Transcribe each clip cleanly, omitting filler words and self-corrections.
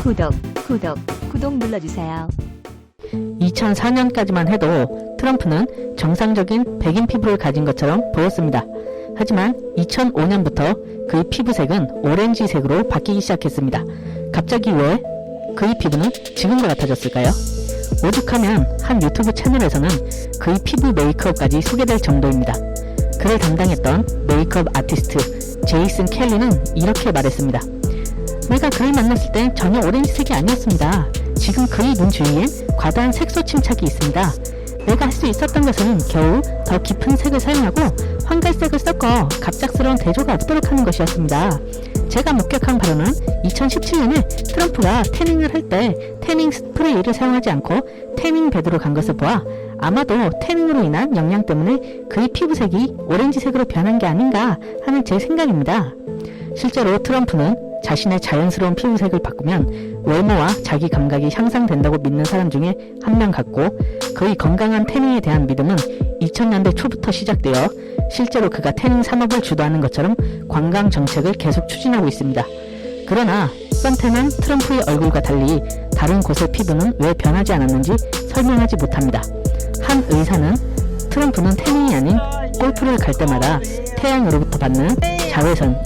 구독 눌러주세요. 2004년까지만 해도 트럼프는 정상적인 백인 피부를 가진 것처럼 보였습니다. 하지만 2005년부터 그의 피부색은 오렌지색으로 바뀌기 시작했습니다. 갑자기 왜 그의 피부는 지금과 같아졌을까요? 오죽하면 한 유튜브 채널에서는 그의 피부 메이크업까지 소개될 정도입니다. 그를 담당했던 메이크업 아티스트 제이슨 켈리는 이렇게 말했습니다. 내가 그를 만났을 땐 전혀 오렌지색이 아니었습니다. 지금 그의 눈 주위엔 과다한 색소 침착이 있습니다. 내가 할 수 있었던 것은 겨우 더 깊은 색을 사용하고 황갈색을 섞어 갑작스러운 대조가 없도록 하는 것이었습니다. 제가 목격한 바로는 2017년에 트럼프가 태닝을 할 때 태닝 스프레이를 사용하지 않고 태닝 베드로 간 것을 보아 아마도 태닝으로 인한 영향 때문에 그의 피부색이 오렌지색으로 변한 게 아닌가 하는 제 생각입니다. 실제로 트럼프는 자신의 자연스러운 피부색을 바꾸면 외모와 자기 감각이 향상된다고 믿는 사람 중에 한 명 같고, 그의 건강한 태닝에 대한 믿음은 2000년대 초부터 시작되어 실제로 그가 태닝 산업을 주도하는 것처럼 관광 정책을 계속 추진하고 있습니다. 그러나 선택한 트럼프의 얼굴과 달리 다른 곳의 피부는 왜 변하지 않았는지 설명하지 못합니다. 한 의사는 트럼프는 태닝이 아닌 골프를 갈 때마다 태양으로부터 받는 자외선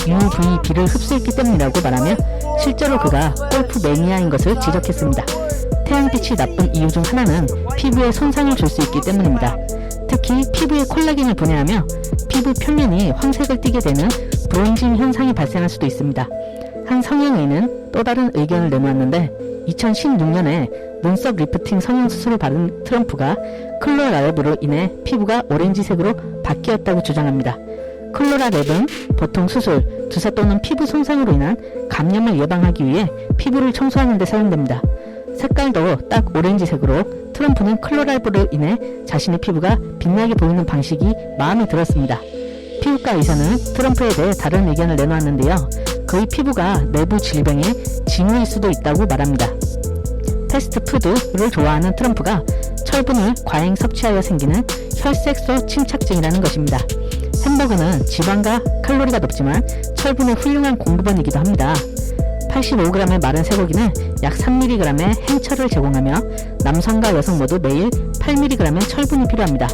UVB를 흡수했기 때문이라고 말하며 실제로 그가 골프 매니아인 것을 지적했습니다. 태양빛이 나쁜 이유 중 하나는 피부에 손상을 줄 수 있기 때문입니다. 특히 피부에 콜라겐을 분해하며 피부 표면이 황색을 띠게 되는 브론징 현상이 발생할 수도 있습니다. 한 성형의는 또 다른 의견을 내놓았는데 2016년에 눈썹 리프팅 성형수술을 받은 트럼프가 클로라랩으로 인해 피부가 오렌지색으로 바뀌었다고 주장합니다. 클로라랩은 보통 수술, 주사 또는 피부 손상으로 인한 감염을 예방하기 위해 피부를 청소하는 데 사용됩니다. 색깔도 딱 오렌지색으로 트럼프는 클로라랩으로 인해 자신의 피부가 빛나게 보이는 방식이 마음에 들었습니다. 피부과 의사는 트럼프에 대해 다른 의견을 내놓았는데요. 그의 피부가 내부 질병의 징후일 수도 있다고 말합니다. 패스트푸드를 좋아하는 트럼프가 철분을 과잉 섭취하여 생기는 혈색소 침착증이라는 것입니다. 햄버거는 지방과 칼로리가 높지만 철분의 훌륭한 공급원이기도 합니다. 85g의 마른 쇠고기는 약 3mg의 행철을 제공하며 남성과 여성 모두 매일 8mg의 철분이 필요합니다.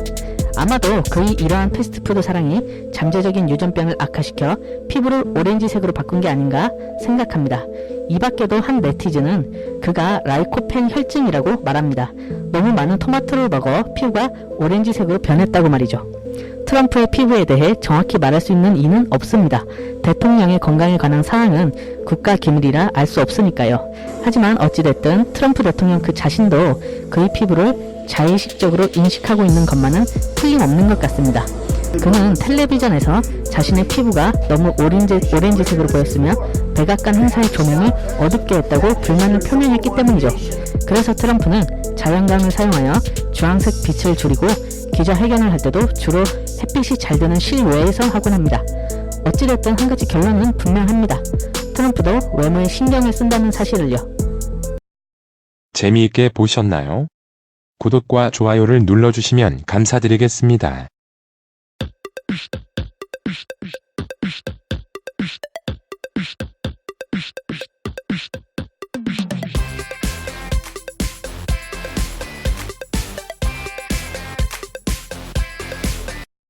아마도 그의 이러한 패스트푸드 사랑이 잠재적인 유전병을 악화시켜 피부를 오렌지색으로 바꾼 게 아닌가 생각합니다. 이 밖에도 한 네티즌은 그가 라이코펜 혈증이라고 말합니다. 너무 많은 토마토를 먹어 피부가 오렌지색으로 변했다고 말이죠. 트럼프의 피부에 대해 정확히 말할 수 있는 이는 없습니다. 대통령의 건강에 관한 사항은 국가 기밀이라 알 수 없으니까요. 하지만 어찌됐든 트럼프 대통령 그 자신도 그의 피부를 자의식적으로 인식하고 있는 것만은 틀림없는 것 같습니다. 그는 텔레비전에서 자신의 피부가 너무 오렌지색으로 보였으며 백악관 행사의 조명을 어둡게 했다고 불만을 표명했기 때문이죠. 그래서 트럼프는 자연광을 사용하여 주황색 빛을 줄이고 기자회견을 할 때도 주로 햇빛이 잘 드는 실외에서 하곤 합니다. 어찌됐든 한 가지 결론은 분명합니다. 트럼프도 외모에 신경을 쓴다는 사실을요. 재미있게 보셨나요? 구독과 좋아요를 눌러주시면 감사드리겠습니다.